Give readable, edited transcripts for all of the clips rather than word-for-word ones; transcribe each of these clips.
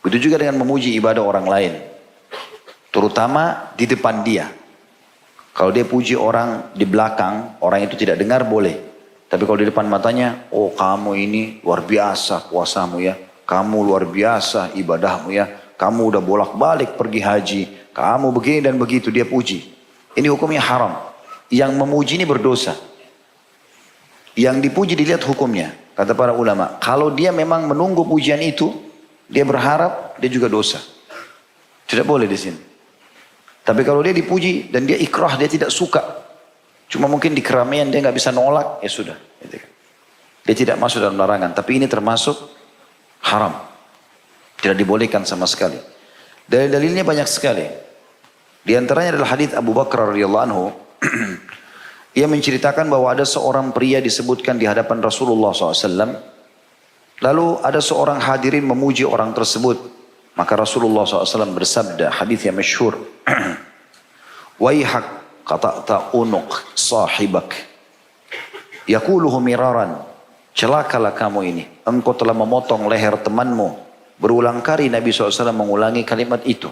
Begitu juga dengan memuji ibadah orang lain. Terutama di depan dia. Kalau dia puji orang di belakang, orang itu tidak dengar boleh. Tapi kalau di depan matanya, oh kamu ini luar biasa puasamu ya. Kamu luar biasa ibadahmu ya. Kamu udah bolak-balik pergi haji. Kamu begini dan begitu, dia puji. Ini hukumnya haram. Yang memuji ini berdosa. Yang dipuji dilihat hukumnya. Kata para ulama, kalau dia memang menunggu pujian itu, dia berharap, dia juga dosa. Tidak boleh di sini. Tapi kalau dia dipuji dan dia ikrah, dia tidak suka. Cuma mungkin di keramaian dia nggak bisa nolak, ya sudah. Dia tidak masuk dalam larangan. Tapi ini termasuk haram. Tidak dibolehkan sama sekali. Dalil-dalilnya banyak sekali. Di antaranya adalah hadits Abu Bakar radhiyallahu anhu. Ia menceritakan bahwa ada seorang pria disebutkan di hadapan Rasulullah SAW. Lalu ada seorang hadirin memuji orang tersebut. Maka Rasulullah SAW bersabda, hadis yang masyhur. Waihak qata'ta unuq sahibak. Yaquluhu miraran. Celakalah kamu ini. Engkau telah memotong leher temanmu. Berulang kali Nabi SAW mengulangi kalimat itu.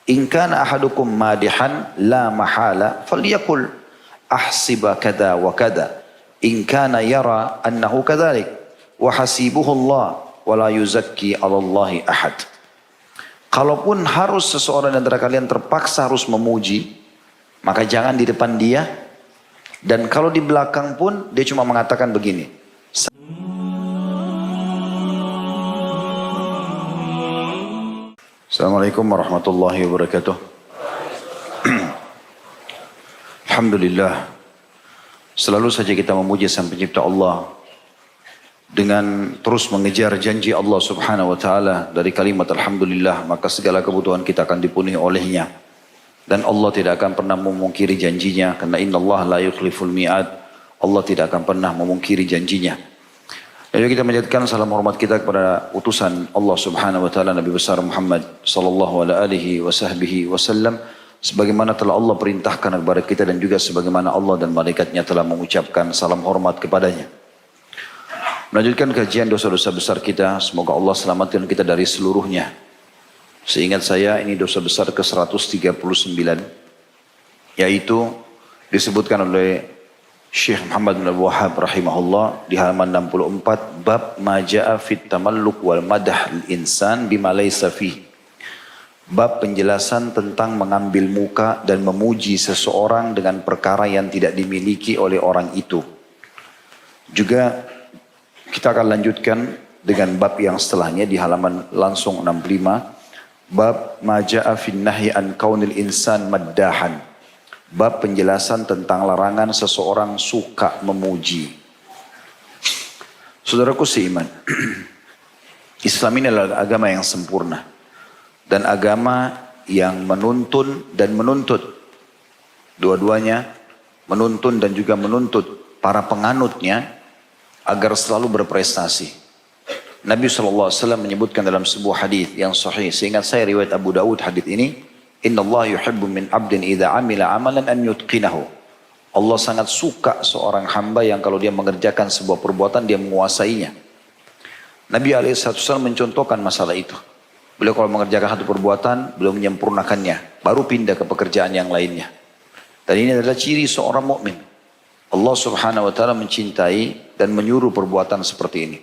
In kana ahadukum madihan la mahala falyakul ahsiba kada wa kada. In kana yara annahu kadhalik. Wa hasibuhu Allah wa la yuzakki 'ala Allahi ahad. Kalaupun harus seseorang di antara kalian terpaksa harus memuji, maka jangan di depan dia. Dan kalau di belakang pun dia cuma mengatakan begini. Assalamualaikum warahmatullahi wabarakatuh. Alhamdulillah. Selalu saja kita memuji Sang Pencipta Allah. Dengan terus mengejar janji Allah subhanahu wa ta'ala dari kalimat Alhamdulillah, maka segala kebutuhan kita akan dipenuhi olehnya. Dan Allah tidak akan pernah memungkiri janjinya, karena inna Allah la yukhliful mi'ad. Allah tidak akan pernah memungkiri janjinya. Jadi kita menjadikan salam hormat kita kepada utusan Allah subhanahu wa ta'ala Nabi besar Muhammad sallallahu alaihi wasallam, sebagaimana telah Allah perintahkan kepada kita, dan juga sebagaimana Allah dan malaikatnya telah mengucapkan salam hormat kepadanya. Melanjutkan kajian dosa-dosa besar kita. Semoga Allah selamatkan kita dari seluruhnya. Seingat saya ini dosa besar ke-139. Yaitu disebutkan oleh Syekh Muhammad bin Abdul Wahhab rahimahullah di halaman 64. Bab maja'a fit tamalluk wal madah al-insan bima laysa fih. Bab penjelasan tentang mengambil muka dan memuji seseorang dengan perkara yang tidak dimiliki oleh orang itu. Juga kita akan lanjutkan dengan bab yang setelahnya di halaman langsung 65. Bab maja'a fin nahyi an kaunil insan maddahan. Bab penjelasan tentang larangan seseorang suka memuji. Saudaraku seiman, Islam ini adalah agama yang sempurna. Dan agama yang menuntun dan menuntut. Dua-duanya menuntun dan juga menuntut para penganutnya agar selalu berprestasi. Nabi SAW menyebutkan dalam sebuah hadis yang sahih. Seingat saya riwayat Abu Dawud hadis ini. Inna Allah yuhibbu min abdin idha amila amalan an yutqinahu. Allah sangat suka seorang hamba yang kalau dia mengerjakan sebuah perbuatan dia menguasainya. Nabi SAW mencontohkan masalah itu. Beliau kalau mengerjakan satu perbuatan beliau menyempurnakannya. Baru pindah ke pekerjaan yang lainnya. Dan ini adalah ciri seorang mukmin. Allah subhanahu wa ta'ala mencintai dan menyuruh perbuatan seperti ini.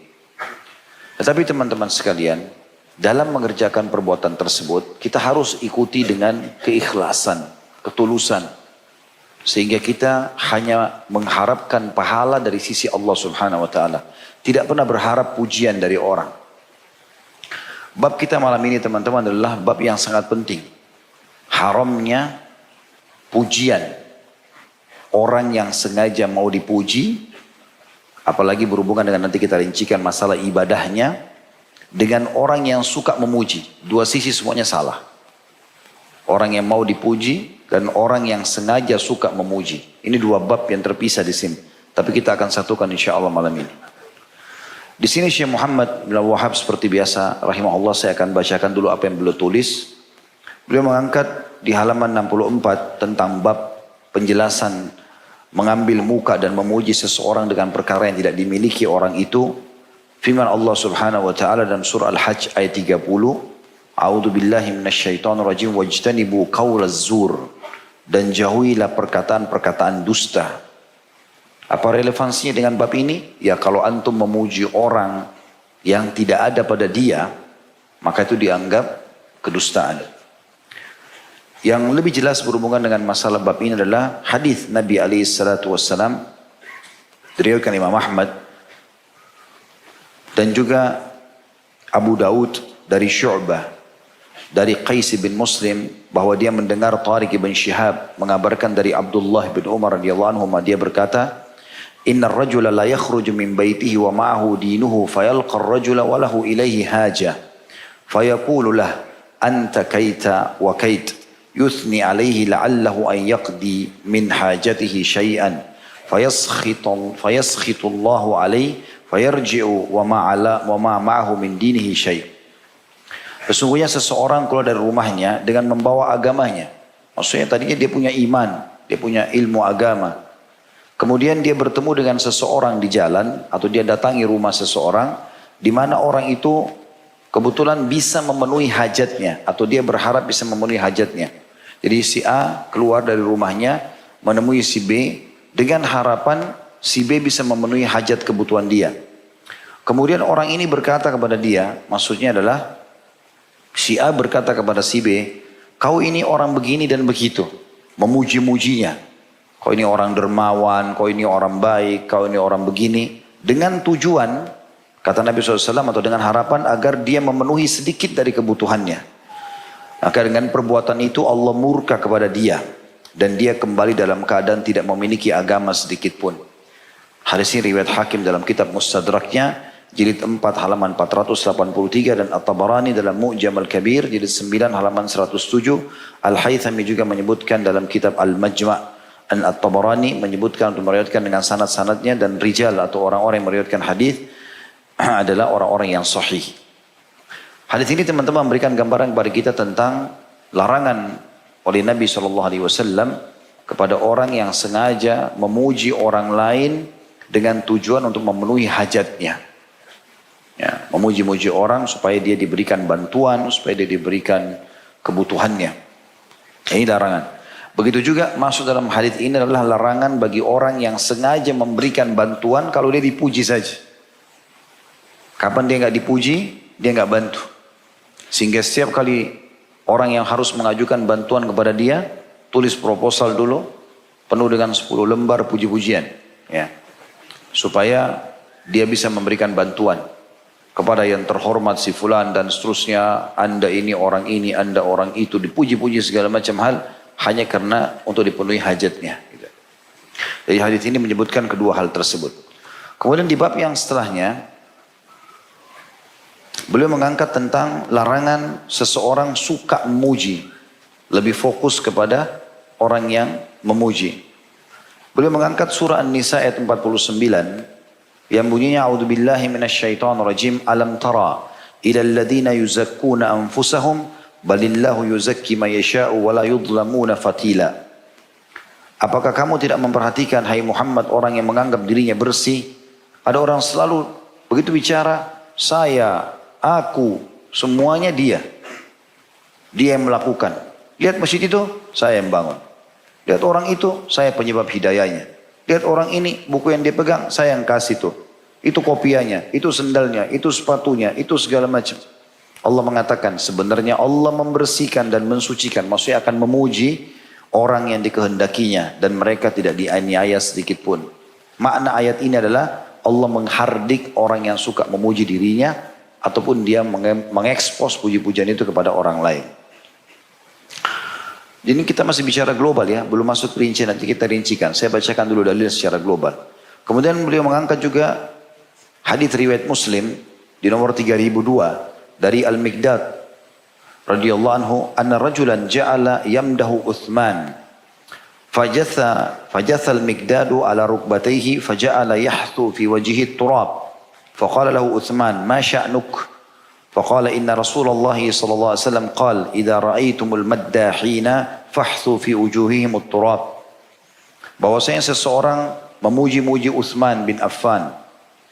Tetapi teman-teman sekalian, dalam mengerjakan perbuatan tersebut, kita harus ikuti dengan keikhlasan, ketulusan. Sehingga kita hanya mengharapkan pahala dari sisi Allah subhanahu wa ta'ala. Tidak pernah berharap pujian dari orang. Bab kita malam ini teman-teman adalah bab yang sangat penting. Haramnya pujian. Orang yang sengaja mau dipuji, apalagi berhubungan dengan nanti kita rincikan masalah ibadahnya, dengan orang yang suka memuji. Dua sisi semuanya salah. Orang yang mau dipuji dan orang yang sengaja suka memuji. Ini dua bab yang terpisah di sini. Tapi kita akan satukan insya Allah malam ini. Di sini Syekh Muhammad bin Abdul Wahhab seperti biasa, rahimahullah, saya akan bacakan dulu apa yang beliau tulis. Beliau mengangkat di halaman 64 tentang bab penjelasan mengambil muka dan memuji seseorang dengan perkara yang tidak dimiliki orang itu. Firman Allah subhanahu wa ta'ala dalam surah Al-Hajj ayat 30. A'udzu billahi minasyaitonir rajim wajtanibu qaulaz zur, dan jauhilah perkataan-perkataan dusta. Apa relevansinya dengan bab ini? Ya kalau antum memuji orang yang tidak ada pada dia, maka itu dianggap kedustaan. Yang lebih jelas berhubungan dengan masalah bab ini adalah hadis Nabi SAW, diriwayatkan Imam Ahmad dan juga Abu Daud dari Syu'bah dari Qais bin Muslim, bahwa dia mendengar Tariq bin Shihab mengabarkan dari Abdullah bin Umar radhiyallahu anhu, dia berkata, "Inna ar-rajula la yakhruju min baitihi wa ma'ahu dinuhu fayalqa ar-rajula wa lahu ilayhi haja fayaqulu lahu anta kaita wa kait yuthni alayhi la'allahu an yaqdi min hajatihi shay'an fayaskhitu Allahu alayhi fayarji'u wa ma ma'ahu min dinihi shay'." Sesungguhnya seseorang keluar dari rumahnya dengan membawa agamanya. Maksudnya tadinya dia punya iman, dia punya ilmu agama. Kemudian dia bertemu dengan seseorang di jalan atau dia datangi rumah seseorang di mana orang itu kebetulan bisa memenuhi hajatnya atau dia berharap bisa memenuhi hajatnya. Jadi si A keluar dari rumahnya menemui si B dengan harapan si B bisa memenuhi hajat kebutuhan dia. Kemudian orang ini berkata kepada dia, maksudnya adalah si A berkata kepada si B, kau ini orang begini dan begitu, memuji-mujinya. Kau ini orang dermawan, kau ini orang baik, kau ini orang begini. Dengan tujuan, kata Nabi SAW, atau dengan harapan agar dia memenuhi sedikit dari kebutuhannya. Maka dengan perbuatan itu Allah murka kepada dia. Dan dia kembali dalam keadaan tidak memiliki agama sedikit pun. Hadis ini riwayat Hakim dalam kitab Mustadraknya, jilid 4 halaman 483, dan At-Tabarani dalam Mu'jam Al-Kabir jilid 9 halaman 107. Al-Haythami juga menyebutkan dalam kitab Al-Majma'. Dan At-Tabarani menyebutkan untuk meriwayatkan dengan sanad-sanadnya, dan rijal atau orang-orang yang meriwayatkan hadis adalah orang-orang yang sahih. Hadis ini teman-teman memberikan gambaran kepada kita tentang larangan oleh Nabi SAW kepada orang yang sengaja memuji orang lain dengan tujuan untuk memenuhi hajatnya. Ya, memuji-muji orang supaya dia diberikan bantuan, supaya dia diberikan kebutuhannya. Ini larangan. Begitu juga masuk dalam hadis ini adalah larangan bagi orang yang sengaja memberikan bantuan kalau dia dipuji saja. Kapan dia nggak dipuji, dia nggak bantu. Sehingga setiap kali orang yang harus mengajukan bantuan kepada dia, tulis proposal dulu, penuh dengan 10 lembar puji-pujian. Ya. Supaya dia bisa memberikan bantuan kepada yang terhormat si fulan dan seterusnya. Anda ini, Anda orang itu, dipuji-puji segala macam hal, hanya karena untuk dipenuhi hajatnya. Jadi hadis ini menyebutkan kedua hal tersebut. Kemudian di bab yang setelahnya, beliau mengangkat tentang larangan seseorang suka memuji, lebih fokus kepada orang yang memuji. Beliau mengangkat surah An-Nisa ayat 49 yang bunyinya, a'udzubillahi minasyaitonirrajim, alam tara ilal ladzina yuzakkuna anfusahum balillahu yuzakki may yasha'u wa la yudlamuna fatila. Apakah kamu tidak memperhatikan, hai Muhammad, orang yang menganggap dirinya bersih? Ada orang selalu begitu bicara, saya, aku, semuanya dia. Dia yang melakukan. Lihat masjid itu, saya yang bangun. Lihat orang itu, saya penyebab hidayahnya. Lihat orang ini, buku yang dia pegang, saya yang kasih tuh. Itu kopiahnya, itu sendalnya, itu sepatunya, itu segala macam. Allah mengatakan sebenarnya Allah membersihkan dan mensucikan. Maksudnya akan memuji orang yang dikehendakinya. Dan mereka tidak dianiaya sedikit pun. Makna ayat ini adalah Allah menghardik orang yang suka memuji dirinya, ataupun dia mengekspos puji-pujian itu kepada orang lain. Jadi kita masih bicara global ya, belum masuk rinci, nanti kita rincikan. Saya bacakan dulu dalil secara global. Kemudian beliau mengangkat juga hadis riwayat Muslim di nomor 3002 dari Al-Miqdad radhiyallahu anhu, anna rajulan ja'ala yamdahu Uthman fajatha al-Miqdadu ala rukbatayhi faja'ala yahthu fi wajhihi turab faqala lahu Uthman ma sya'nuk faqala inna Rasulullah sallallahu alaihi wasallam qala idza ra'aitumul maddahina fahthu fi wujuhihim at-turab. Bahwasanya seseorang memuji-muji Uthman bin Affan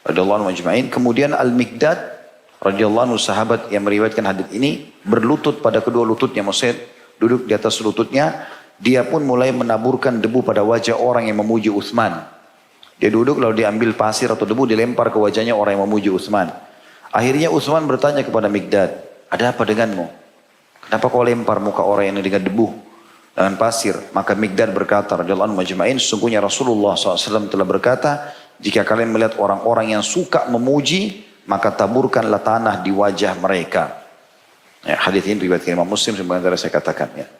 radhiyallahu anhu ajma'in, kemudian Al-Miqdad radhiyallahu anhu, sahabat yang meriwayatkan hadis ini, berlutut pada kedua lututnya, maksudnya duduk di atas lututnya. Dia pun mulai menaburkan debu pada wajah orang yang memuji Utsman. Dia duduk lalu diambil pasir atau debu dilempar ke wajahnya orang yang memuji Utsman. Akhirnya Utsman bertanya kepada Mikdad, ada apa denganmu? Kenapa kau lempar muka orang ini dengan debu, dengan pasir? Maka Mikdad berkata, radhiyallahu anhu majma'in, sesungguhnya Rasulullah SAW telah berkata, jika kalian melihat orang-orang yang suka memuji, maka taburkanlah tanah di wajah mereka. Ya, hadis ini riwayat Imam Muslim sebagaimana saya katakan. Ya.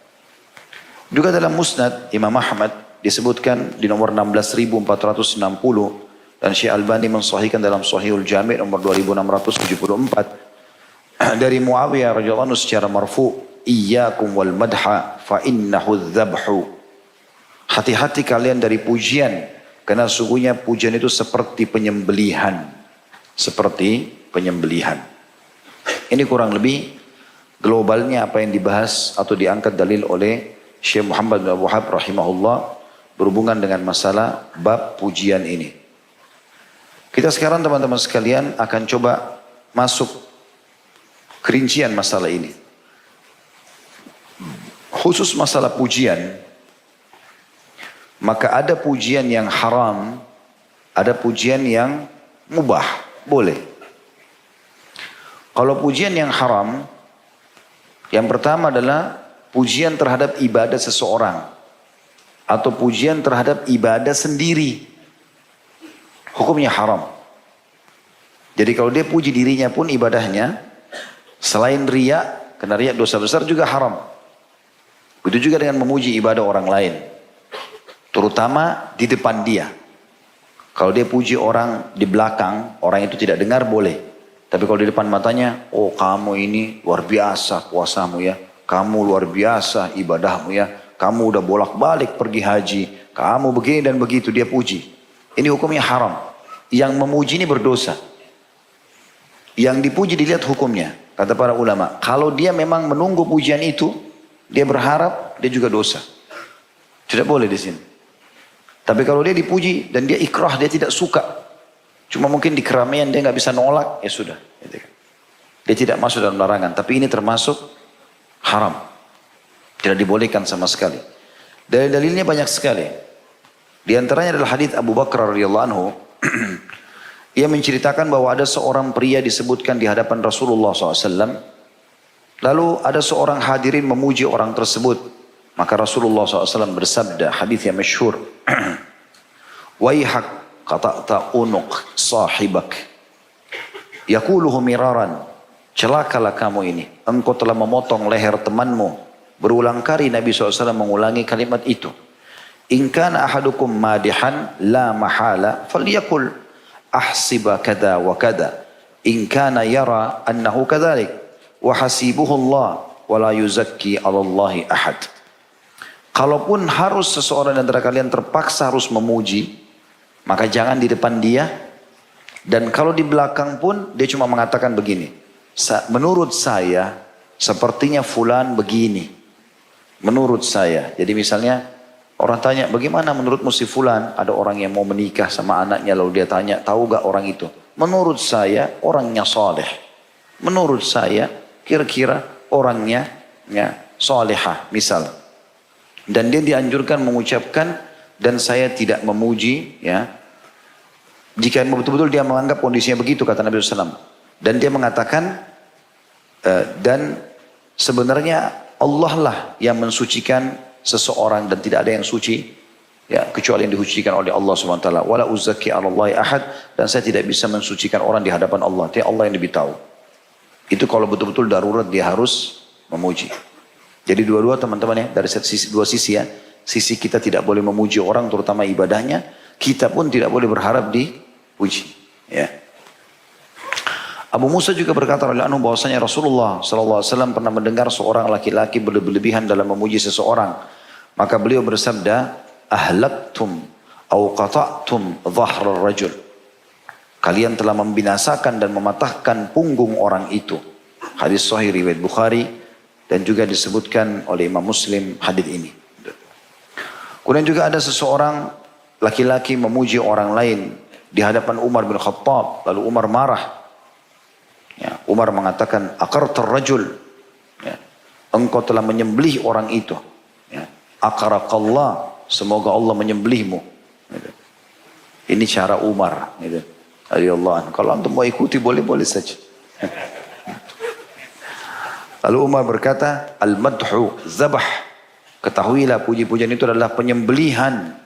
Juga dalam Musnad Imam Ahmad disebutkan di nomor 16.460 dan Syekh Albani mensahihkan dalam Sahihul Jami' nomor 2674 dari Muawiyah radhiyallahu anhu secara marfu, iyyakum wal madha fa innahu dzabhu. Hati-hati kalian dari pujian, karena sungguhnya pujian itu seperti penyembelihan. Seperti penyembelihan. Ini kurang lebih globalnya apa yang dibahas atau diangkat dalil oleh Syekh Muhammad bin Abdul Wahhab rahimahullah berhubungan dengan masalah bab pujian ini. Kita sekarang teman-teman sekalian akan coba masuk kerincian masalah ini. Khusus masalah pujian, maka ada pujian yang haram, ada pujian yang mubah, boleh. Kalau pujian yang haram, yang pertama adalah pujian terhadap ibadah seseorang atau pujian terhadap ibadah sendiri. Hukumnya haram. Jadi kalau dia puji dirinya pun ibadahnya selain riya, karena riya dosa besar juga haram. Begitu juga dengan memuji ibadah orang lain. Terutama di depan dia. Kalau dia puji orang di belakang, orang itu tidak dengar boleh. Tapi kalau di depan matanya, oh kamu ini luar biasa puasamu ya. Kamu luar biasa ibadahmu ya. Kamu udah bolak-balik pergi haji. Kamu begini dan begitu, dia puji. Ini hukumnya haram. Yang memuji ini berdosa. Yang dipuji dilihat hukumnya. Kata para ulama, kalau dia memang menunggu pujian itu, dia berharap, dia juga dosa. Tidak boleh di sini. Tapi kalau dia dipuji dan dia ikrah, dia tidak suka. Cuma mungkin di keramaian dia nggak bisa nolak, ya sudah. Dia tidak masuk dalam larangan. Tapi ini termasuk haram. Tidak dibolehkan sama sekali. Dalil-dalilnya banyak sekali. Di antaranya adalah hadits Abu Bakar radhiyallahu anhu. Ia menceritakan bahwa ada seorang pria disebutkan di hadapan Rasulullah SAW. Lalu ada seorang hadirin memuji orang tersebut. Maka Rasulullah SAW bersabda, hadis yang masyhur, Waihak qata'ta unuq sahibak, yaquluhu miraran, celakalah kamu ini, engkau telah memotong leher temanmu. Berulang kali Nabi SAW mengulangi kalimat itu. In kana ahadukum madihan la mahala falyakul ahsiba kada wa kada. In kana yara annahu kadhalik wa hasibuhu Allah wa la yuzakki 'ala Allahi ahad. Kalaupun harus seseorang antara kalian terpaksa harus memuji, maka jangan di depan dia. Dan kalau di belakang pun dia cuma mengatakan begini, menurut saya sepertinya fulan begini. Menurut saya. Jadi misalnya orang tanya, bagaimana menurutmu si fulan? Ada orang yang mau menikah sama anaknya, lalu dia tanya, tahu gak orang itu? Menurut saya orangnya saleh. Menurut saya kira-kira orangnya salehah misal. Dan dia dianjurkan mengucapkan, dan saya tidak memuji, ya. Jika betul-betul dia menganggap kondisinya begitu, kata Nabi SAW. Dan dia mengatakan, dan sebenarnya Allah lah yang mensucikan seseorang, dan tidak ada yang suci, ya, kecuali yang disucikan oleh Allah SWT. Wala uzaki 'ala Allahi ahad, dan saya tidak bisa mensucikan orang di hadapan Allah. Dia Allah yang lebih tahu. Itu kalau betul-betul darurat dia harus memuji. Jadi dua-dua teman-teman ya, dari dua sisi ya. Sisi kita tidak boleh memuji orang terutama ibadahnya. Kita pun tidak boleh berharap dipuji. Ya. Abu Musa juga berkata bahwasanya Rasulullah SAW pernah mendengar seorang laki-laki berlebihan dalam memuji seseorang. Maka beliau bersabda, ahlaktum au qata'tum dhahra rajul. Kalian telah membinasakan dan mematahkan punggung orang itu. Hadis sahih riwayat Bukhari. Dan juga disebutkan oleh Imam Muslim hadis ini. Kemudian juga ada seseorang laki-laki memuji orang lain di hadapan Umar bin Khattab. Lalu Umar marah. Ya, Umar mengatakan, aqartar rajul. Ya, engkau telah menyembelih orang itu. Ya, aqarakallah, semoga Allah menyembelihmu. Gitu. Ini cara Umar. Gitu. Allah, kalau antum mau ikuti boleh-boleh saja. Lalu Umar berkata, al-madhu zabah. Ketahuilah puji-pujian itu adalah penyembelihan.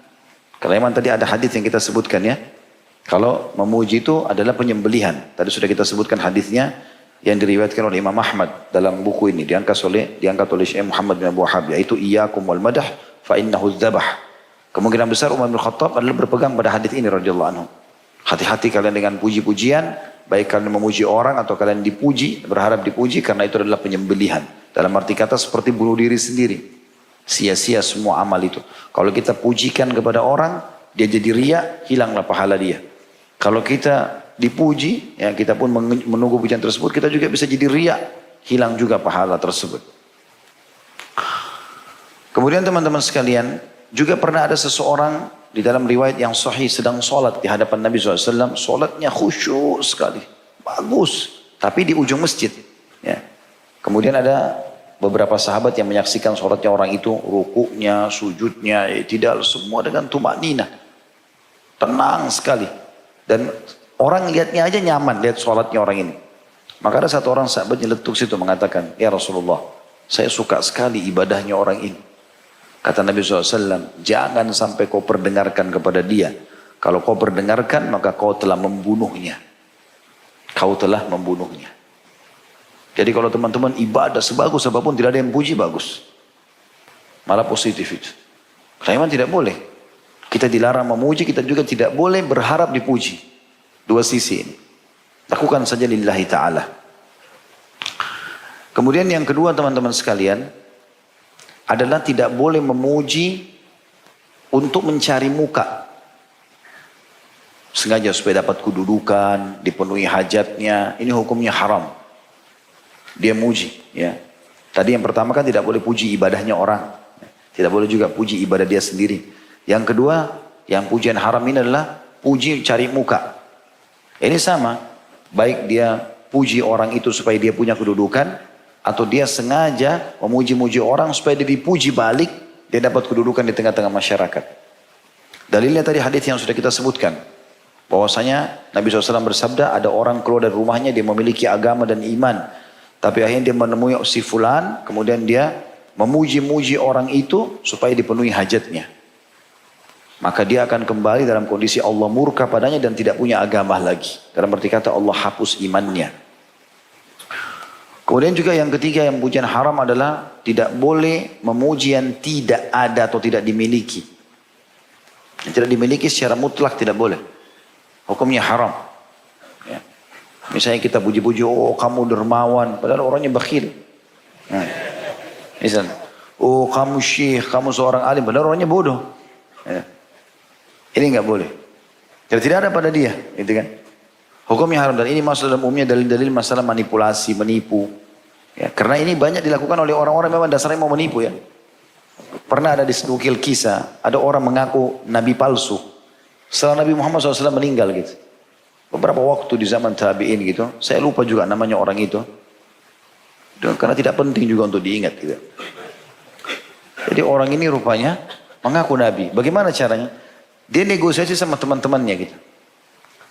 Karena memang tadi ada hadis yang kita sebutkan ya. Kalau memuji itu adalah penyembelihan. Tadi sudah kita sebutkan hadisnya yang diriwayatkan oleh Imam Ahmad dalam buku ini. Diangkat oleh Syekh Muhammad bin Abu Wahhab. Yaitu iyyakum wal madah fa innahu zabah. Kemungkinan besar Umar bin Khattab adalah berpegang pada hadis ini radhiyallahu anhu. Hati-hati kalian dengan puji-pujian, baik kalian memuji orang atau kalian dipuji, berharap dipuji, karena itu adalah penyembelihan. Dalam arti kata seperti bunuh diri sendiri. Sia-sia semua amal itu. Kalau kita pujikan kepada orang, dia jadi riya, hilanglah pahala dia. Kalau kita dipuji, ya kita pun menunggu pujian tersebut, kita juga bisa jadi riya, hilang juga pahala tersebut. Kemudian teman-teman sekalian, juga pernah ada seseorang di dalam riwayat yang sahih sedang sholat di hadapan Nabi SAW. Sholatnya khusyuk sekali. Bagus. Tapi di ujung masjid. Ya. Kemudian ada beberapa sahabat yang menyaksikan sholatnya orang itu. Rukuknya, sujudnya, i'tidal, semua dengan tumakninah. Tenang sekali. Dan orang lihatnya aja nyaman lihat sholatnya orang ini. Maka ada satu orang sahabat nyeletuk situ mengatakan, ya Rasulullah, saya suka sekali ibadahnya orang ini. Kata Nabi SAW, jangan sampai kau perdengarkan kepada dia. Kalau kau perdengarkan, maka kau telah membunuhnya. Kau telah membunuhnya. Jadi kalau teman-teman ibadah sebagus apapun, tidak ada yang puji, bagus. Malah positif itu. Karena memang tidak boleh. Kita dilarang memuji, kita juga tidak boleh berharap dipuji. Dua sisi ini. Lakukan saja lillahi ta'ala. Kemudian yang kedua teman-teman sekalian, adalah tidak boleh memuji untuk mencari muka. Sengaja supaya dapat kedudukan, dipenuhi hajatnya, ini hukumnya haram. Dia muji. Ya. Tadi yang pertama kan tidak boleh puji ibadahnya orang. Tidak boleh juga puji ibadah dia sendiri. Yang kedua, yang pujian haram ini adalah puji cari muka. Ini sama, baik dia puji orang itu supaya dia punya kedudukan, atau dia sengaja memuji-muji orang supaya dia dipuji balik, dia dapat kedudukan di tengah-tengah masyarakat. Dalilnya tadi hadis yang sudah kita sebutkan. Bahwasanya Nabi SAW bersabda, ada orang keluar dari rumahnya, dia memiliki agama dan iman. Tapi akhirnya dia menemui si fulan, kemudian dia memuji-muji orang itu supaya dipenuhi hajatnya. Maka dia akan kembali dalam kondisi Allah murka padanya dan tidak punya agama lagi. Dalam arti kata Allah hapus imannya. Kemudian juga yang ketiga yang pujian haram adalah tidak boleh memuji yang tidak ada atau tidak dimiliki. Yang tidak dimiliki secara mutlak tidak boleh. Hukumnya haram. Ya. Misalnya kita puji-puji, oh kamu dermawan, padahal orangnya bakhil. Misalnya, oh kamu syekh, kamu seorang alim, padahal orangnya bodoh. Ya. Ini nggak boleh. Jadi tidak ada pada dia, gitu kan? Hukumnya haram, dan ini masuk dalam umumnya dalil-dalil masalah manipulasi, menipu. Ya, karena ini banyak dilakukan oleh orang-orang memang dasarnya mau menipu ya. Pernah ada di senukil kisah, ada orang mengaku nabi palsu. Setelah Nabi Muhammad SAW meninggal gitu. Beberapa waktu di zaman tabi'in gitu, saya lupa juga namanya orang itu. Karena tidak penting juga untuk diingat gitu. Jadi orang ini rupanya mengaku nabi. Bagaimana caranya? Dia negosiasi sama teman-temannya gitu.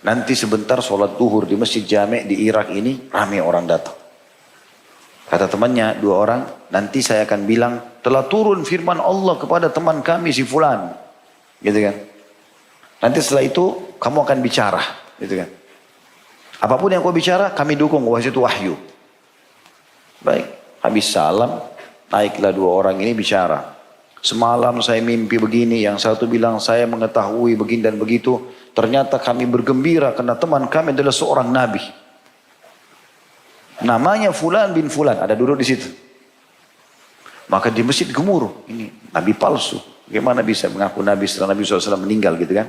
Nanti sebentar sholat duhur di masjid Jami' di Irak ini ramai orang datang. Kata temannya, dua orang, nanti saya akan bilang telah turun firman Allah kepada teman kami si fulan. Gitu kan. Nanti setelah itu kamu akan bicara. Gitu kan. Apapun yang kau bicara kami dukung, wahai itu wahyu. Baik, habis salam, naiklah dua orang ini bicara. Semalam saya mimpi begini, yang satu bilang saya mengetahui begini dan begitu. Ternyata kami bergembira karena teman kami adalah seorang nabi. Namanya Fulan bin Fulan, ada duduk di situ. Maka di masjid gemuruh, ini nabi palsu. Bagaimana bisa mengaku nabi setelah Nabi SAW meninggal gitu kan.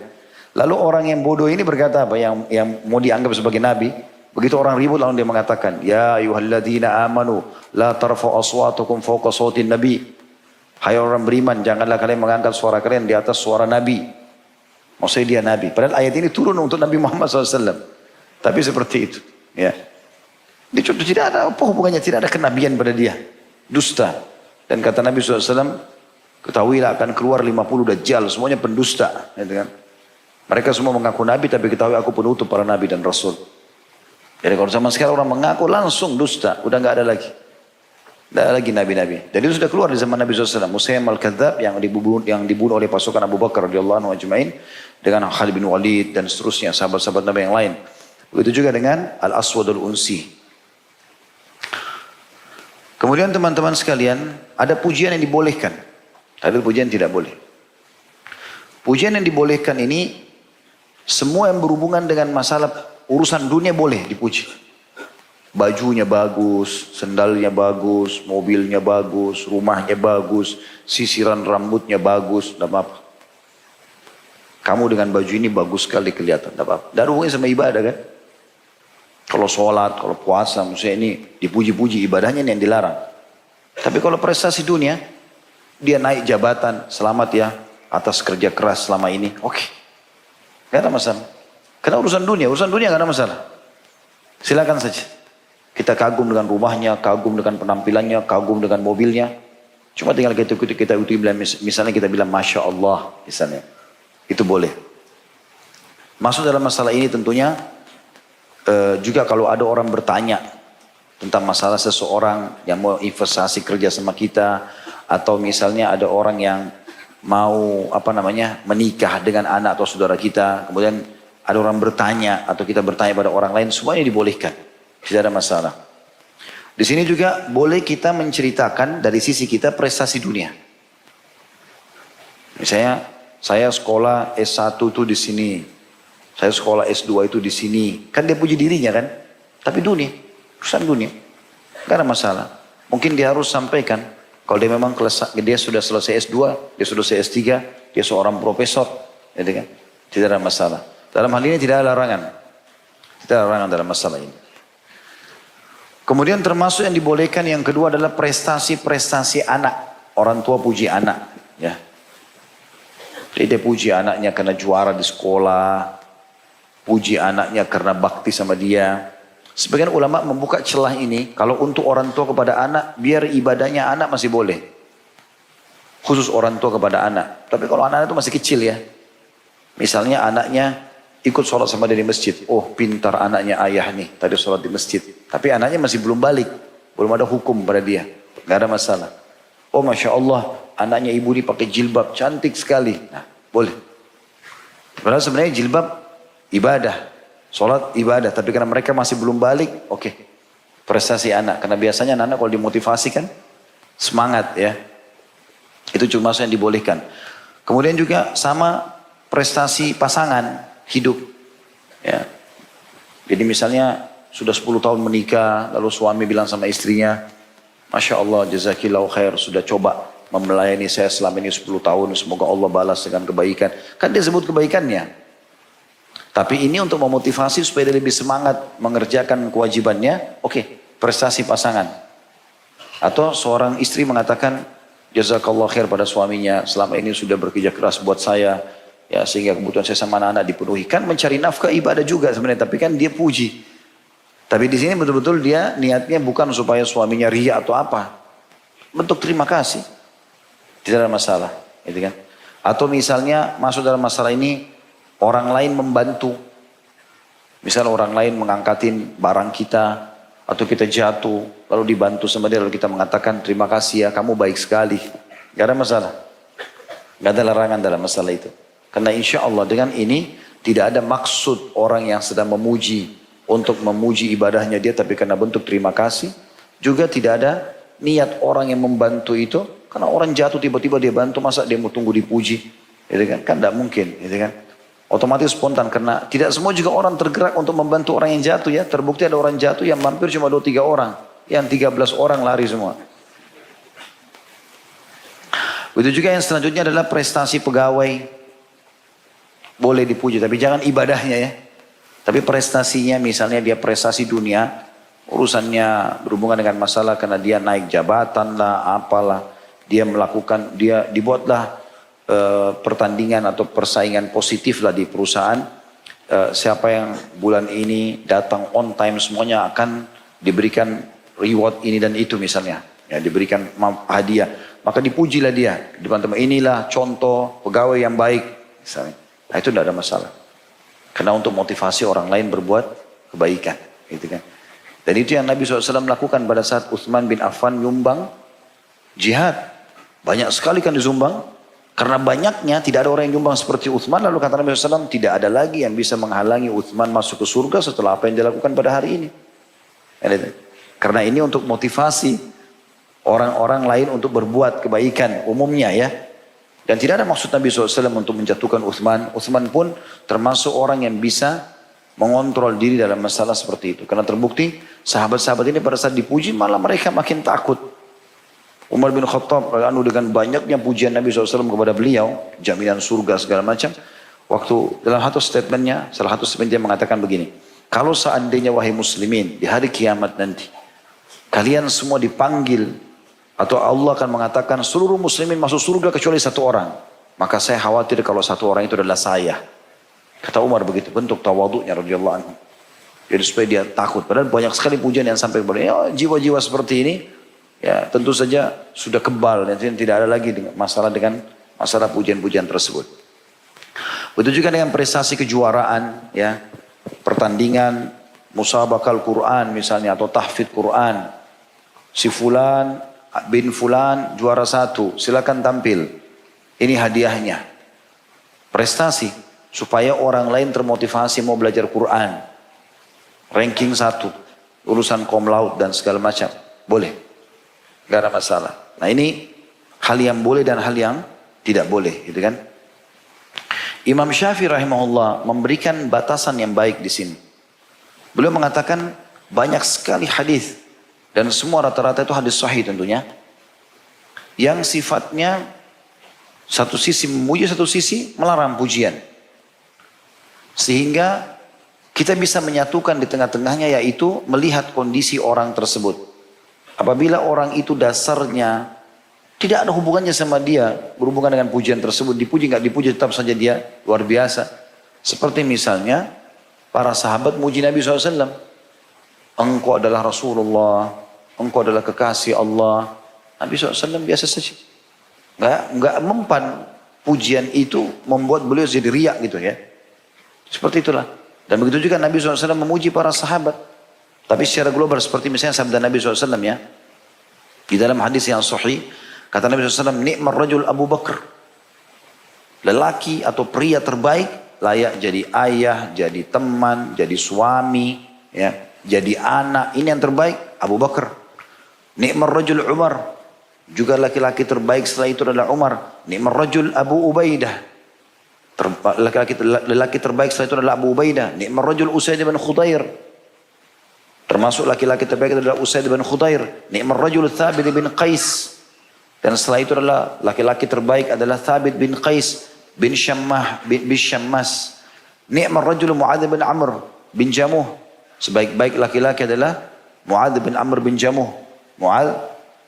Lalu orang yang bodoh ini berkata apa, yang mau dianggap sebagai nabi. Begitu orang ribut lalu dia mengatakan, ya ayyuhalladzina amanu la tarfa'u aswatakum fawqa sawtin nabi. Hai orang beriman, janganlah kalian mengangkat suara kalian di atas suara nabi. Maksudnya dia nabi. Padahal ayat ini turun untuk Nabi Muhammad SAW. Tapi seperti itu. Ya. Tidak ada apa hubungannya, tidak ada kenabian pada dia. Dusta. Dan kata Nabi SAW, ketahuilah akan keluar 50 dajjal, semuanya pendusta. Gitu kan? Mereka semua mengaku Nabi, tapi ketahui aku penutup para Nabi dan Rasul. Jadi kalau zaman sekarang orang mengaku langsung dusta, udah nggak ada lagi. Tidak ada lagi Nabi-Nabi. Jadi itu sudah keluar di zaman Nabi SAW. Musayyam al-Kadzab yang dibunuh oleh pasukan Abu Bakar radhiyallahu anhu ajma'in, dengan Khalid bin Walid dan seterusnya, sahabat-sahabat Nabi yang lain. Begitu juga dengan Al-Aswad al-Unsi. Kemudian teman-teman sekalian, ada pujian yang dibolehkan. Ada pujian tidak boleh. Pujian yang dibolehkan ini, semua yang berhubungan dengan masalah urusan dunia boleh dipuji. Bajunya bagus, sendalnya bagus, mobilnya bagus, rumahnya bagus, sisiran rambutnya bagus, tidak apa-apa. Kamu dengan baju ini bagus sekali kelihatan, tidak apa-apa. Tidak ada hubungannya sama ibadah kan? Kalau sholat, kalau puasa, maksudnya ini dipuji-puji, ibadahnya ini yang dilarang. Tapi kalau prestasi dunia, dia naik jabatan, selamat ya atas kerja keras selama ini, oke. Gak ada masalah. Karena urusan dunia gak ada masalah. Silakan saja. Kita kagum dengan rumahnya, kagum dengan penampilannya, kagum dengan mobilnya. Cuma tinggal kita bilang, misalnya kita bilang Masya Allah, misalnya. Itu boleh. Masuk dalam masalah ini tentunya, juga kalau ada orang bertanya tentang masalah seseorang yang mau investasi kerja sama kita, atau misalnya ada orang yang mau menikah dengan anak atau saudara kita, kemudian ada orang bertanya atau kita bertanya pada orang lain, semuanya dibolehkan, tidak ada masalah. Di sini juga boleh kita menceritakan dari sisi kita prestasi dunia. Misalnya saya sekolah S1 itu di sini. Saya sekolah S2 itu di sini. Kan dia puji dirinya kan. Tapi dunia. Urusan dunia. Gak ada masalah. Mungkin dia harus sampaikan. Kalau dia memang dia sudah selesai S2. Dia sudah selesai S3. Dia seorang profesor. Gitu kan. Tidak ada masalah. Dalam hal ini tidak ada larangan. Tidak ada larangan dalam masalah ini. Kemudian termasuk yang dibolehkan yang kedua adalah prestasi-prestasi anak. Orang tua puji anak. Ya. Jadi dia puji anaknya karena juara di sekolah. Puji anaknya karena bakti sama dia. Sebagian ulama membuka celah ini. Kalau untuk orang tua kepada anak, biar ibadahnya anak masih boleh. Khusus orang tua kepada anak. Tapi kalau anak itu masih kecil ya. Misalnya anaknya ikut sholat sama dia di masjid. Oh pintar anaknya ayah nih. Tadi sholat di masjid. Tapi anaknya masih belum balik. Belum ada hukum pada dia. Gak ada masalah. Oh Masya Allah. Anaknya ibu ini pakai jilbab. Cantik sekali. Nah boleh. Padahal sebenarnya jilbab ibadah, sholat ibadah, tapi karena mereka masih belum balik, oke. Prestasi anak, karena biasanya anak kalau dimotivasi kan semangat ya. Itu cuma yang dibolehkan. Kemudian juga sama prestasi pasangan hidup. Ya. Jadi misalnya sudah 10 tahun menikah, lalu suami bilang sama istrinya, Masya Allah, jazakillahu khair, sudah coba memelayani saya selama ini 10 tahun, semoga Allah balas dengan kebaikan. Kan dia sebut kebaikannya. Tapi ini untuk memotivasi supaya dia lebih semangat mengerjakan kewajibannya. Oke, prestasi pasangan. Atau seorang istri mengatakan, jazakallah khair pada suaminya, selama ini sudah bekerja keras buat saya, ya sehingga kebutuhan saya sama anak-anak dipenuhi. Kan mencari nafkah ibadah juga sebenarnya, tapi kan dia puji. Tapi di sini betul-betul dia niatnya bukan supaya suaminya ria atau apa. Bentuk terima kasih. Tidak ada masalah, gitu kan? Atau misalnya masuk dalam masalah ini, orang lain membantu. Misal orang lain mengangkatin barang kita. Atau kita jatuh. Lalu dibantu sama dia. Lalu kita mengatakan terima kasih ya kamu baik sekali. Gak ada masalah. Gak ada larangan dalam masalah itu. Karena insya Allah dengan ini. Tidak ada maksud orang yang sedang memuji. Untuk memuji ibadahnya dia. Tapi karena bentuk terima kasih. Juga tidak ada niat orang yang membantu itu. Karena orang jatuh tiba-tiba dia bantu. Masa dia mau tunggu dipuji. Gitu kan? Kan tidak mungkin. Gitu kan? Otomatis spontan karena tidak semua juga orang tergerak untuk membantu orang yang jatuh ya. Terbukti ada orang jatuh yang mampir cuma 2-3 orang. Yang 13 orang lari semua. Begitu juga yang selanjutnya adalah prestasi pegawai. Boleh dipuji tapi jangan ibadahnya ya. Tapi prestasinya misalnya dia prestasi dunia. Urusannya berhubungan dengan masalah karena dia naik jabatan lah apalah. Dia dibuatlah pertandingan atau persaingan positif lah di perusahaan. Siapa yang bulan ini datang on time semuanya akan diberikan reward ini dan itu misalnya, ya diberikan hadiah, maka dipujilah dia di depan teman, inilah contoh pegawai yang baik misalnya. Nah itu tidak ada masalah. Karena untuk motivasi orang lain berbuat kebaikan, gitu kan. Dan itu yang Nabi SAW lakukan pada saat Utsman bin Affan nyumbang jihad. Banyak sekali kan disumbang. Karena banyaknya tidak ada orang yang nyumbang seperti Utsman. Lalu kata Nabi SAW, tidak ada lagi yang bisa menghalangi Utsman masuk ke surga setelah apa yang dilakukan pada hari ini. Karena ini untuk motivasi orang-orang lain untuk berbuat kebaikan umumnya ya. Dan tidak ada maksud Nabi SAW untuk menjatuhkan Utsman. Utsman pun termasuk orang yang bisa mengontrol diri dalam masalah seperti itu. Karena terbukti sahabat-sahabat ini pada saat dipuji malah mereka makin takut. Umar bin Khattab dengan banyaknya pujian Nabi SAW kepada beliau, jaminan surga segala macam. Waktu dalam satu statementnya, salah satu statement dia mengatakan begini. Kalau seandainya wahai muslimin di hari kiamat nanti, kalian semua dipanggil atau Allah akan mengatakan seluruh muslimin masuk surga kecuali satu orang. Maka saya khawatir kalau satu orang itu adalah saya. Kata Umar begitu, bentuk tawaduknya radhiyallahu anhu. Jadi supaya dia takut. Padahal banyak sekali pujian yang sampai kepada jiwa-jiwa seperti ini. Ya tentu saja sudah kebal. Dan tidak ada lagi masalah dengan masalah pujian-pujian tersebut. Begitu juga dengan prestasi kejuaraan. Ya, pertandingan musabaqah Al-Quran misalnya. Atau tahfidz Quran. Si fulan bin fulan juara 1, silakan tampil. Ini hadiahnya. Prestasi supaya orang lain termotivasi mau belajar Quran. Ranking 1, urusan cum laude dan segala macam. Boleh. Gak ada masalah. Nah ini hal yang boleh dan hal yang tidak boleh, gitu kan? Imam Syafi'i rahimahullah memberikan batasan yang baik di sini. Beliau mengatakan banyak sekali hadis. Dan semua rata-rata itu hadis sahih tentunya. Yang sifatnya satu sisi memuji, satu sisi melarang pujian. Sehingga kita bisa menyatukan di tengah-tengahnya yaitu melihat kondisi orang tersebut. Apabila orang itu dasarnya tidak ada hubungannya sama dia, berhubungan dengan pujian tersebut, dipuji nggak dipuji tetap saja dia luar biasa. Seperti misalnya para sahabat muji Nabi SAW. Engkau adalah Rasulullah, engkau adalah kekasih Allah. Nabi SAW biasa saja. Nggak mempan pujian itu membuat beliau jadi riak gitu ya. Seperti itulah. Dan begitu juga Nabi SAW memuji para sahabat. Tapi secara global seperti misalnya sabda Nabi SAW ya. Di dalam hadis yang sahih. Kata Nabi SAW, ni'mar rajul Abu Bakar. Lelaki atau pria terbaik layak jadi ayah, jadi teman, jadi suami, ya, jadi anak. Ini yang terbaik Abu Bakar. Ni'mar rajul Umar. Juga laki-laki terbaik setelah itu adalah Umar. Ni'mar rajul Abu Ubaidah. Lelaki terbaik setelah itu adalah Abu Ubaidah. Ni'mar rajul Usaid bin Khudair. Termasuk laki-laki terbaik adalah Usaid bin Khudair. Ni'mar rajul Thabit bin Qais. Dan setelah itu adalah laki-laki terbaik adalah Thabit bin Qais bin Syammas. Ni'mar rajul Mu'adz bin Amr bin Jamuh. Sebaik-baik laki-laki adalah Mu'adz bin Amr bin Jamuh. Mu'adz,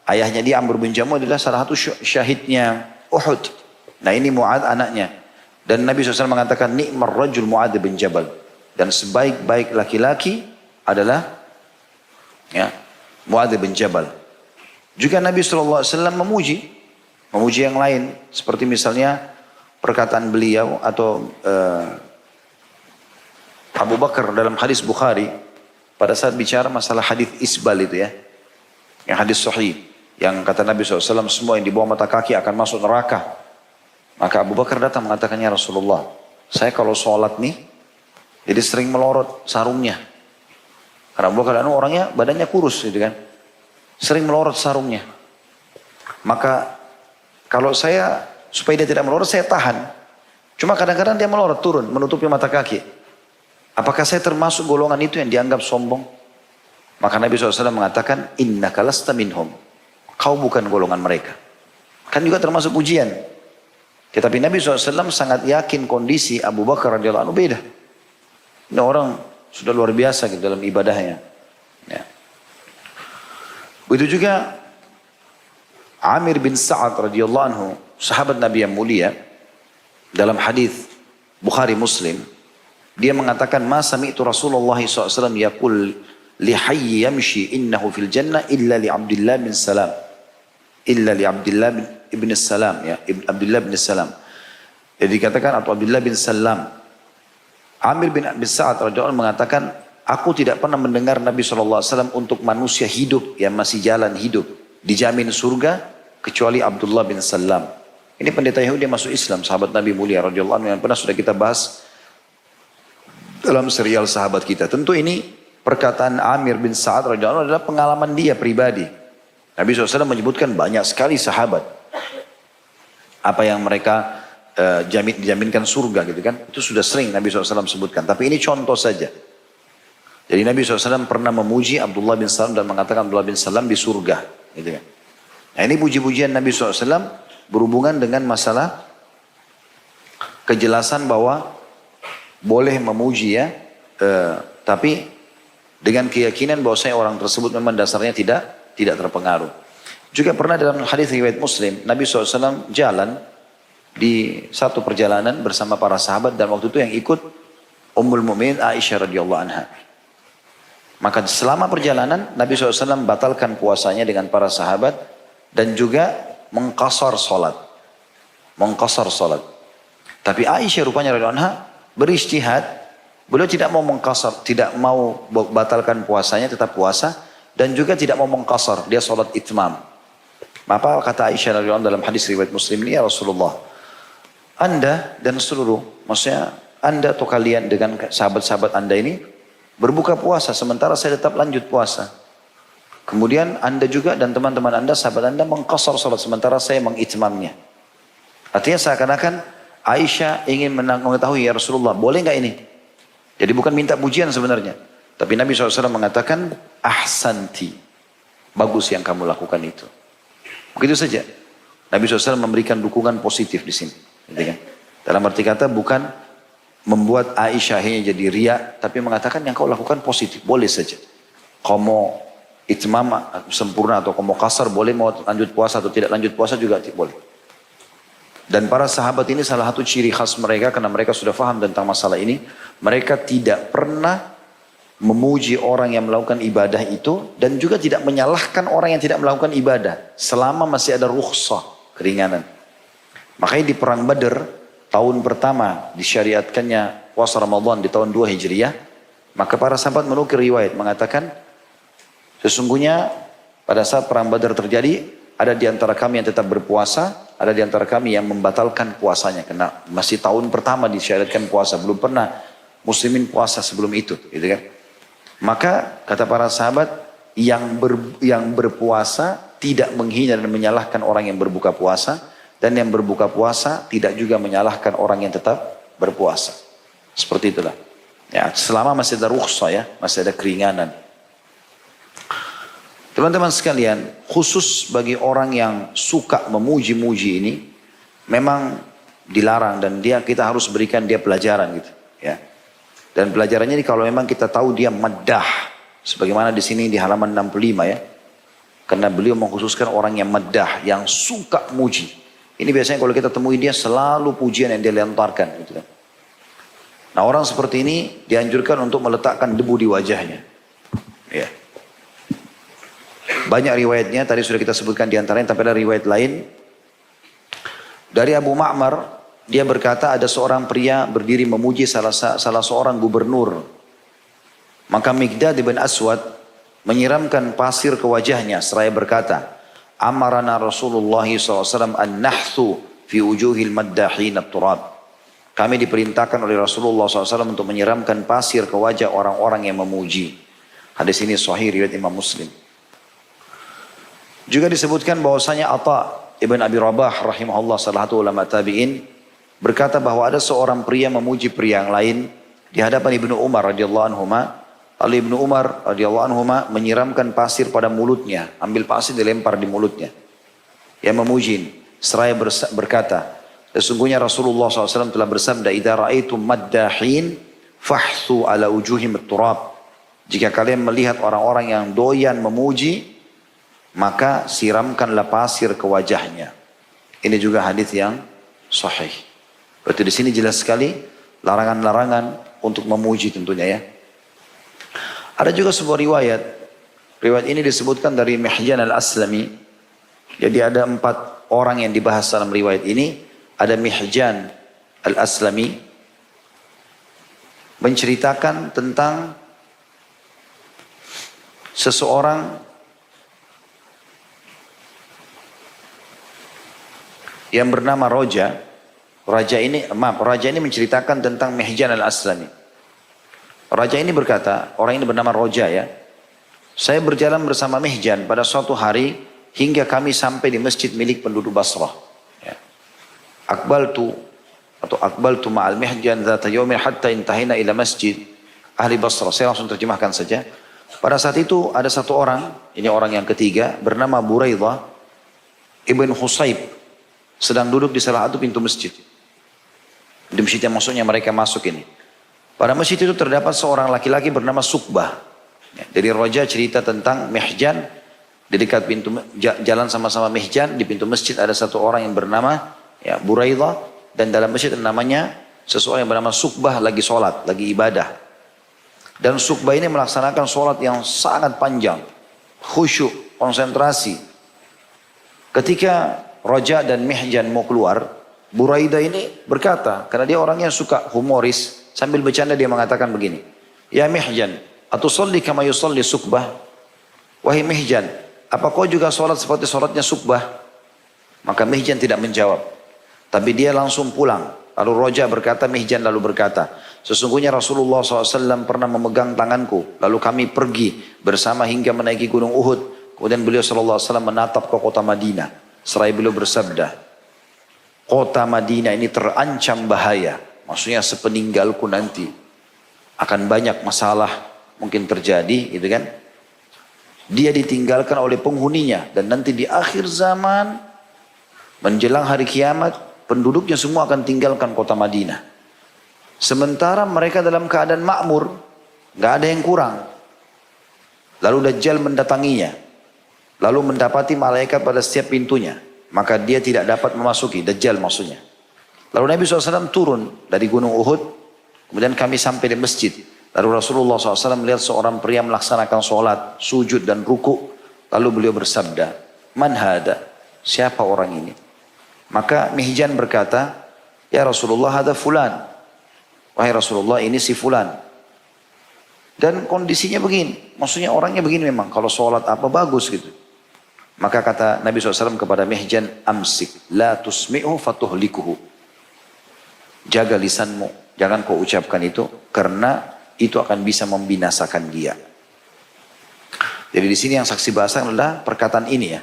ayahnya dia Amr bin Jamuh adalah salah satu syahidnya Uhud. Nah ini Mu'adz anaknya. Dan Nabi SAW mengatakan ni'mar rajul Mu'adz bin Jabal. Dan sebaik-baik laki-laki adalah ya, Mu'adz bin Jabal. Juga Nabi SAW memuji yang lain. Seperti misalnya perkataan beliau atau Abu Bakar dalam hadis Bukhari. Pada saat bicara masalah hadis isbal itu ya. Yang hadis sahih. Yang kata Nabi SAW semua yang di bawah mata kaki akan masuk neraka. Maka Abu Bakar datang mengatakannya Rasulullah. Saya kalau sholat nih. Jadi sering melorot sarungnya. Karena Abu Bakar orangnya badannya kurus gitu kan. Sering melorot sarungnya. Maka kalau saya supaya dia tidak melorot saya tahan. Cuma kadang-kadang dia melorot turun menutupi mata kaki. Apakah saya termasuk golongan itu yang dianggap sombong? Maka Nabi SAW mengatakan innaka lasta minhum. Kau bukan golongan mereka. Kan juga termasuk pujian. Tetapi Nabi SAW sangat yakin kondisi Abu Bakar radhiyallahu anhu beda. Ini orang sudah luar biasa gitu dalam ibadahnya. Ya. Begitu juga Amir bin Sa'ad radhiyallahu anhu, sahabat Nabi yang mulia, dalam hadis Bukhari Muslim, dia mengatakan, "Ma sami'tu Rasulullah SAW yaqul li hayy yamshi innahu fil jannah illa li Abdullah bin Salam. Illa li Abdullah bin Salam, ya, Abdullah bin Salam. Jadi dikatakan atau Abdullah bin Salam. Amir bin Sa'ad radhiyallahu anhu mengatakan, aku tidak pernah mendengar Nabi SAW untuk manusia hidup yang masih jalan hidup dijamin surga kecuali Abdullah bin Salam. Ini pendeta Yahudi yang masuk Islam, sahabat Nabi mulia radhiyallahu anhu yang pernah sudah kita bahas dalam serial sahabat kita. Tentu ini perkataan Amir bin Sa'ad radhiyallahu anhu adalah pengalaman dia pribadi. Nabi SAW menyebutkan banyak sekali sahabat apa yang mereka dijaminkan surga gitu kan. Itu sudah sering Nabi SAW sebutkan. Tapi ini contoh saja. Jadi Nabi SAW pernah memuji Abdullah bin Salam dan mengatakan Abdullah bin Salam di surga. Gitu kan. Nah ini puji-pujian Nabi SAW berhubungan dengan masalah kejelasan bahwa boleh memuji ya. Tapi dengan keyakinan bahwa orang tersebut memang dasarnya tidak terpengaruh. Juga pernah dalam hadis riwayat Muslim, Nabi SAW jalan di satu perjalanan bersama para sahabat dan waktu itu yang ikut Ummul Mukminin Aisyah radhiyallahu anha. Maka selama perjalanan Nabi SAW batalkan puasanya dengan para sahabat dan juga mengqasar salat. Mengqasar salat. Tapi Aisyah rupanya radhiyallahu anha berijtihad, beliau tidak mau mengqasar, tidak mau batalkan puasanya, tetap puasa. Dan juga tidak mau mengqasar, dia sholat itmam. Maka kata Aisyah radhiyallahu anha dalam hadis riwayat Muslim ini, ya Rasulullah, Anda dan seluruh, maksudnya Anda atau kalian dengan sahabat-sahabat Anda ini berbuka puasa, sementara saya tetap lanjut puasa. Kemudian Anda juga dan teman-teman Anda, sahabat Anda mengqasar sholat, sementara saya mengitmamnya. Artinya seakan-akan Aisyah ingin mengetahui, ya Rasulullah, boleh nggak ini? Jadi bukan minta pujian sebenarnya. Tapi Nabi SAW mengatakan, ahsanti. Bagus yang kamu lakukan itu. Begitu saja. Nabi SAW memberikan dukungan positif di sini. Gitu kan? Dalam arti kata bukan membuat Aisyah hanya jadi riya, tapi mengatakan yang kau lakukan positif. Boleh saja. Kau mau itmam sempurna atau kau mau kasar, boleh, mau lanjut puasa atau tidak lanjut puasa juga boleh. Dan para sahabat ini salah satu ciri khas mereka, karena mereka sudah faham tentang masalah ini, mereka tidak pernah memuji orang yang melakukan ibadah itu dan juga tidak menyalahkan orang yang tidak melakukan ibadah selama masih ada rukhsah, keringanan. Makanya di perang Badar tahun pertama disyariatkannya puasa Ramadan di tahun 2 Hijriah, maka para sahabat menukil riwayat mengatakan sesungguhnya pada saat perang Badar terjadi ada di antara kami yang tetap berpuasa, ada di antara kami yang membatalkan puasanya karena masih tahun pertama disyariatkan puasa, belum pernah muslimin puasa sebelum itu, gitu kan. Maka kata para sahabat yang berpuasa tidak menghina dan menyalahkan orang yang berbuka puasa, dan yang berbuka puasa tidak juga menyalahkan orang yang tetap berpuasa. Seperti itulah. Ya, selama masih ada rukhsah ya, masih ada keringanan. Teman-teman sekalian, khusus bagi orang yang suka memuji-muji ini memang dilarang dan kita harus berikan dia pelajaran gitu, ya. Dan pelajarannya ini kalau memang kita tahu dia maddah. Sebagaimana di sini di halaman 65 ya. Karena beliau mengkhususkan orang yang maddah, yang suka muji. Ini biasanya kalau kita temui dia selalu pujian yang dia lontarkan. Gitu kan. Nah orang seperti ini dianjurkan untuk meletakkan debu di wajahnya. Ya. Banyak riwayatnya, tadi sudah kita sebutkan di antaranya, tapi ada riwayat lain. Dari Abu Ma'mar, dia berkata ada seorang pria berdiri memuji salah seorang gubernur. Maka Miqdad bin Aswad menyiramkan pasir ke wajahnya seraya berkata, Amarana Rasulullah SAW an-nahthu fi wujuhil maddahin at-turab. Kami diperintahkan oleh Rasulullah SAW untuk menyiramkan pasir ke wajah orang-orang yang memuji. Hadis ini sahih riwayat Imam Muslim. Juga disebutkan bahwasanya Atha ibn Abi Rabah rahimahullah salah satu ulama tabi'in berkata bahwa ada seorang pria memuji pria yang lain di hadapan Ibnu Umar radhiyallahu anhuma. Lalu Ibnu Umar radhiyallahu anhuma menyiramkan pasir pada mulutnya, ambil pasir dilempar di mulutnya. Yang memuji seraya berkata, sesungguhnya Rasulullah SAW telah bersabda, "Idza ra'aitum maddahin fahthu ala wujuhim at-turab." Jika kalian melihat orang-orang yang doyan memuji, maka siramkanlah pasir ke wajahnya. Ini juga hadis yang sahih. Berarti di sini jelas sekali larangan-larangan untuk memuji tentunya ya. Ada juga sebuah riwayat. Riwayat ini disebutkan dari Mihjan al-Aslami. Jadi ada 4 orang yang dibahas dalam riwayat ini. Ada Mihjan al-Aslami menceritakan tentang seseorang yang bernama Roja. Raja ini menceritakan tentang Mihjan al-Aslami. Raja ini berkata, orang ini bernama Roja ya. Saya berjalan bersama Mihjan pada suatu hari hingga kami sampai di masjid milik penduduk Basrah. Ya. Akbaltu ma'al Mihjan dhata yawmin hatta intahina ila masjid ahli Basrah. Saya langsung terjemahkan saja. Pada saat itu ada satu orang, ini orang yang ketiga, bernama Buraidah ibn Husayb, sedang duduk di salah satu pintu masjid. Di masjid yang maksudnya mereka masuk ini. Pada masjid itu terdapat seorang laki-laki bernama Sukbah. Ya, dari Raja cerita tentang Mihjan, di dekat pintu jalan sama-sama Mihjan, di pintu masjid ada satu orang yang bernama ya, Buraidah, dan dalam masjid namanya seseorang yang bernama Sukbah lagi sholat, lagi ibadah. Dan Sukbah ini melaksanakan sholat yang sangat panjang, khusyuk, konsentrasi. Ketika Raja dan Mihjan mau keluar, Buraidah ini berkata, karena dia orangnya suka humoris, sambil bercanda dia mengatakan begini, ya Mihjan, atusolli kama yusolli Sukbah? Wahai Mihjan, apa kau juga sholat seperti sholatnya Sukbah? Maka Mihjan tidak menjawab, tapi dia langsung pulang. Lalu Raja berkata, Mihjan lalu berkata, sesungguhnya Rasulullah SAW pernah memegang tanganku, lalu kami pergi bersama hingga menaiki gunung Uhud. Kemudian beliau SAW menatap ke kota Madinah. Seraya beliau bersabda, kota Madinah ini terancam bahaya. Maksudnya sepeninggalku nanti akan banyak masalah mungkin terjadi, gitu kan? Dia ditinggalkan oleh penghuninya dan nanti di akhir zaman menjelang hari kiamat penduduknya semua akan tinggalkan kota Madinah. Sementara mereka dalam keadaan makmur, nggak ada yang kurang. Lalu Dajjal mendatanginya, lalu mendapati malaikat pada setiap pintunya, maka dia tidak dapat memasuki. Dajjal maksudnya. Lalu Nabi SAW turun dari gunung Uhud, kemudian kami sampai di masjid. Lalu Rasulullah SAW melihat seorang pria melaksanakan sholat, sujud dan ruku. Lalu beliau bersabda, man hada? Siapa orang ini? Maka Mihjan berkata, ya Rasulullah hada fulan. Wahai Rasulullah ini si fulan. Dan kondisinya begini, maksudnya orangnya begini memang. Kalau sholat apa bagus gitu. Maka kata Nabi SAW kepada Mihjan, amsik, la tusmi'hu fatuhlikuhu. Jaga lisanmu, jangan kau ucapkan itu, karena itu akan bisa membinasakan dia. Jadi di sini yang saksi bahasa adalah perkataan ini ya.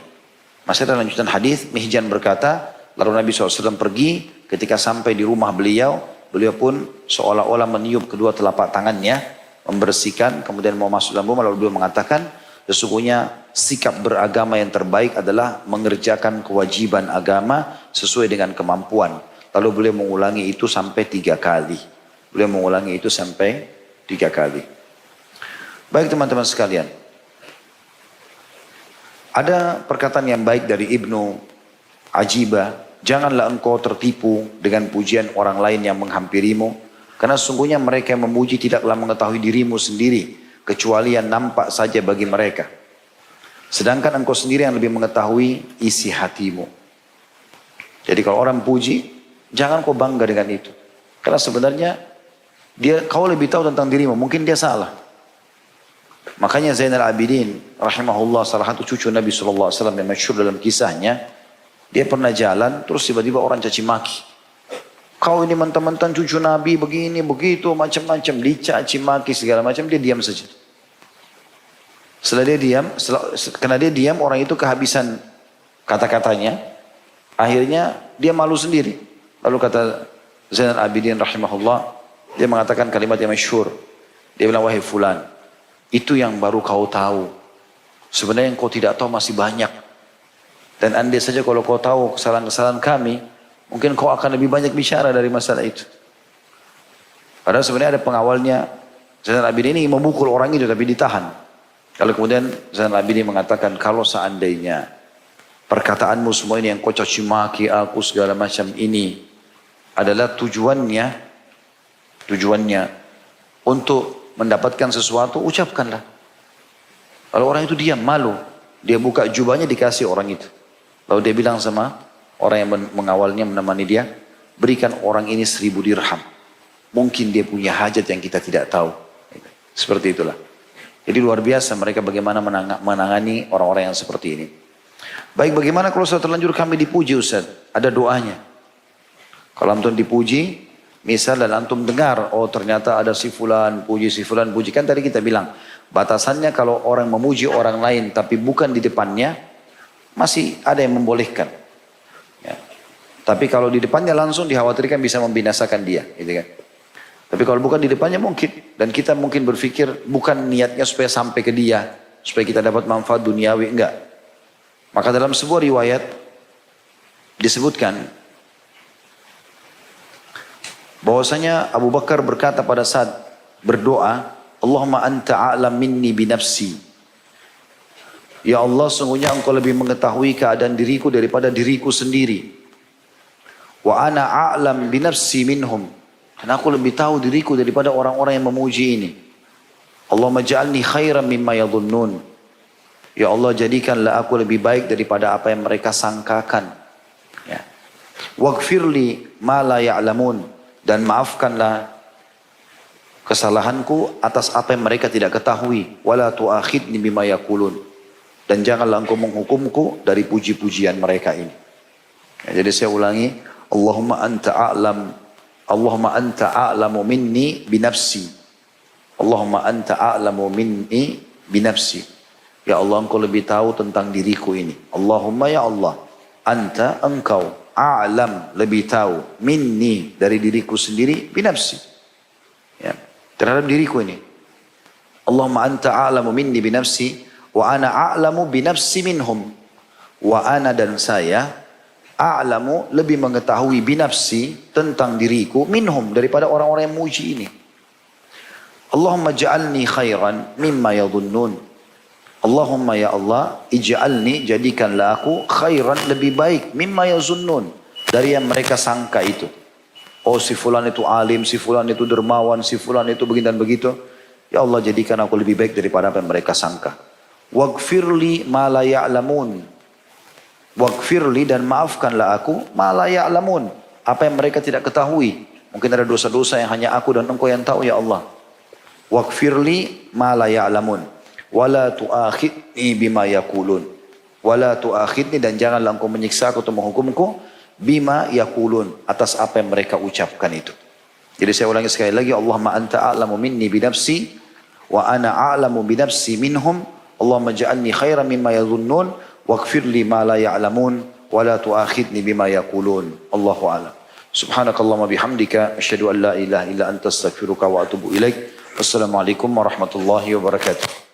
Masih ada lanjutan hadis. Mihjan berkata, lalu Nabi SAW pergi, ketika sampai di rumah beliau, beliau pun seolah-olah meniup kedua telapak tangannya, membersihkan, kemudian mau masuk dalam rumah, lalu beliau mengatakan, sesungguhnya sikap beragama yang terbaik adalah mengerjakan kewajiban agama sesuai dengan kemampuan. Lalu beliau mengulangi itu sampai 3 kali. Beliau mengulangi itu sampai 3 kali. Baik teman-teman sekalian. Ada perkataan yang baik dari Ibnu Ajibah. Janganlah engkau tertipu dengan pujian orang lain yang menghampirimu. Karena sesungguhnya mereka yang memuji tidaklah mengetahui dirimu sendiri. Kecuali yang nampak saja bagi mereka. Sedangkan engkau sendiri yang lebih mengetahui isi hatimu. Jadi kalau orang puji, jangan kau bangga dengan itu. Karena sebenarnya kau lebih tahu tentang dirimu. Mungkin dia salah. Makanya Zainal Abidin rahimahullah, salah satu cucu Nabi SAW yang masyhur dalam kisahnya. Dia pernah jalan terus tiba-tiba orang caci maki. Kau ini mentang-mentang cucu Nabi begini begitu macam-macam. Dicaci maki segala macam. Dia diam saja. Karena dia diam orang itu kehabisan kata-katanya. Akhirnya dia malu sendiri. Lalu kata Zainal Abidin rahimahullah, dia mengatakan kalimat yang masyhur. Dia bilang, wahai fulan, itu yang baru kau tahu. Sebenarnya yang kau tidak tahu masih banyak. Dan andai saja kalau kau tahu kesalahan-kesalahan kami, mungkin kau akan lebih banyak bicara dari masalah itu. Padahal sebenarnya ada pengawalnya. Zainal Abidin ini memukul orang itu tapi ditahan. Kalau kemudian Zainal Abidin mengatakan, kalau seandainya perkataanmu semua ini yang kau caci maki aku segala macam ini adalah tujuannya untuk mendapatkan sesuatu, ucapkanlah. Kalau orang itu diam, malu, dia buka jubahnya dikasih orang itu. Lalu dia bilang sama orang yang mengawalnya, menemani dia, berikan orang ini 1000 dirham. Mungkin dia punya hajat yang kita tidak tahu. Seperti itulah. Jadi luar biasa mereka bagaimana menangani orang-orang yang seperti ini. Baik, bagaimana kalau sudah terlanjur kami dipuji Ustaz? Ada doanya. Kalau antum dipuji, misal dan antum dengar, oh ternyata ada si fulan puji, si fulan puji. Kan tadi kita bilang, batasannya kalau orang memuji orang lain tapi bukan di depannya, masih ada yang membolehkan. Ya. Tapi kalau di depannya langsung dikhawatirkan bisa membinasakan dia. Gitu kan. Tapi kalau bukan di depannya mungkin. Dan kita mungkin berpikir bukan niatnya supaya sampai ke dia. Supaya kita dapat manfaat duniawi. Enggak. Maka dalam sebuah riwayat disebutkan bahwasanya Abu Bakar berkata pada saat berdoa, Allahumma anta a'lam minni binafsi. Ya Allah, sungguhnya engkau lebih mengetahui keadaan diriku daripada diriku sendiri. Wa ana a'lam binafsi minhum. Dan aku lebih tahu diriku daripada orang-orang yang memuji ini. Allahumma ja'alni khairan mimma yadhunnun. Ya Allah, jadikanlah aku lebih baik daripada apa yang mereka sangkakan. Ya. Waghfirli ma la ya'lamun. Dan maafkanlah kesalahanku atas apa yang mereka tidak ketahui. Wala tu'akhidni bima yaqulun. Dan janganlah engkau menghukumku dari puji-pujian mereka ini. Ya, jadi saya ulangi. Allahumma anta a'lamu minni binafsi. Allahumma anta a'lamu minni binafsi. Ya Allah, engkau lebih tahu tentang diriku ini. Allahumma ya Allah, anta engkau, a'lam lebih tahu, minni dari diriku sendiri, binafsi. Ya, terhadap diriku ini. Allahumma anta a'lamu minni binafsi, wa ana a'lamu binafsi minhum. Wa ana dan saya, a'lamu lebih mengetahui binafsi tentang diriku, minhum daripada orang-orang yang muji ini. Allahumma ja'alni khairan mimma yadhunnun. Allahumma ya Allah, ij'alni, jadikanlah aku khairan, lebih baik, mimma yazunnun, dari yang mereka sangka itu. Oh, si fulan itu alim, si fulan itu dermawan, si fulan itu begini dan begitu. Ya Allah, jadikan aku lebih baik daripada apa yang mereka sangka. Waghfirli ma la ya'lamun. Waghfirli, dan maafkanlah aku ma la ya'lamun, apa yang mereka tidak ketahui. Mungkin ada dosa-dosa yang hanya aku dan engkau yang tahu ya Allah. Waghfirli ma la ya'lamun. Wala tu'akhidni bima yaqulun. Wala tu'akhidni, dan janganlah engkau menyiksa aku atau menghukumku bima yaqulun, atas apa yang mereka ucapkan itu. Jadi saya ulangi sekali lagi, Allahumma anta a'lamu minni binafsi wa ana a'lamu binafsi minhum. Allahumma ja'alni khairan mimma yadhunnun waghfirli ma la ya'lamun wala tu'akhidni bima yaqulun. Allahu a'lam. Subhanakallahumma bihamdika asyhadu an la ilaha illa anta astaghfiruka wa atubu ilaik. Wassalamualaikum warahmatullahi wabarakatuh.